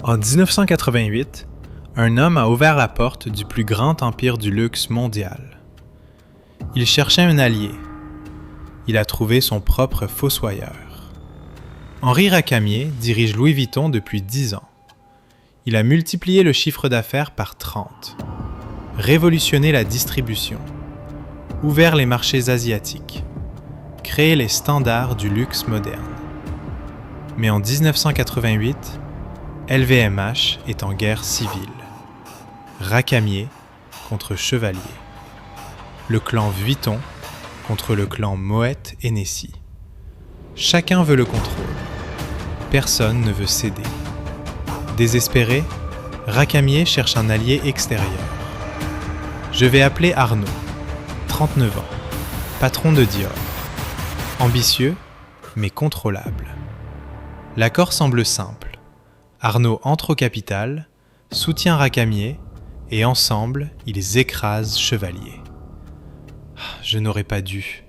En 1988, un homme a ouvert la porte du plus grand empire du luxe mondial. Il cherchait un allié. Il a trouvé son propre fossoyeur. Henri Racamier dirige Louis Vuitton depuis 10 ans. Il a multiplié le chiffre d'affaires par 30, révolutionné la distribution, ouvert les marchés asiatiques, créé les standards du luxe moderne. Mais en 1988, LVMH est en guerre civile. Racamier contre Chevalier. Le clan Vuitton contre le clan Moet Hennessy. Chacun veut le contrôle. Personne ne veut céder. Désespéré, Racamier cherche un allié extérieur. Je vais appeler Arnaud, 39 ans, patron de Dior. Ambitieux, mais contrôlable. L'accord semble simple. Arnaud entre au capital, soutient Racamier, et ensemble, ils écrasent Chevalier. Je n'aurais pas dû.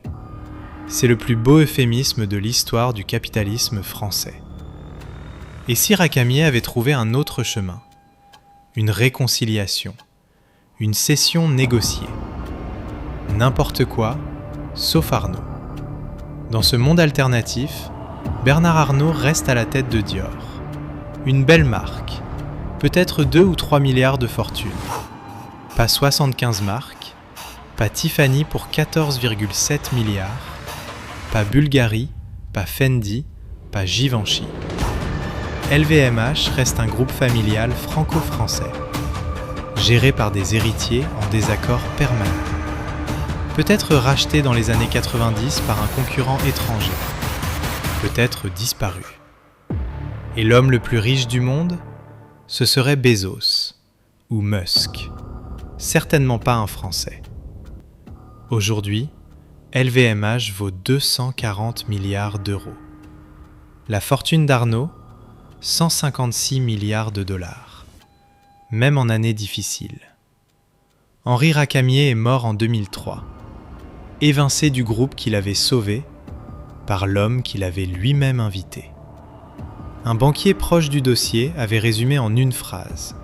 C'est le plus beau euphémisme de l'histoire du capitalisme français. Et si Racamier avait trouvé un autre chemin, une réconciliation, une cession négociée? N'importe quoi, sauf Arnaud. Dans ce monde alternatif, Bernard Arnault reste à la tête de Dior. Une belle marque, peut-être 2 ou 3 milliards de fortune. Pas 75 marques, pas Tiffany pour 14,7 milliards, pas Bulgari, pas Fendi, pas Givenchy. LVMH reste un groupe familial franco-français, géré par des héritiers en désaccord permanent. Peut-être racheté dans les années 90 par un concurrent étranger, peut-être disparu. Et l'homme le plus riche du monde, ce serait Bezos ou Musk, certainement pas un Français. Aujourd'hui, LVMH vaut 240 milliards d'euros. La fortune d'Arnaud, 156 milliards de dollars, même en année difficile. Henri Racamier est mort en 2003, évincé du groupe qu'il avait sauvé par l'homme qu'il avait lui-même invité. Un banquier proche du dossier avait résumé en une phrase :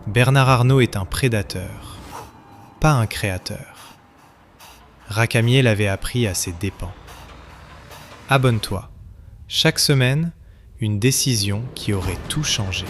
Bernard Arnault est un prédateur, pas un créateur. Racamier l'avait appris à ses dépens. Abonne-toi. Chaque semaine, une décision qui aurait tout changé.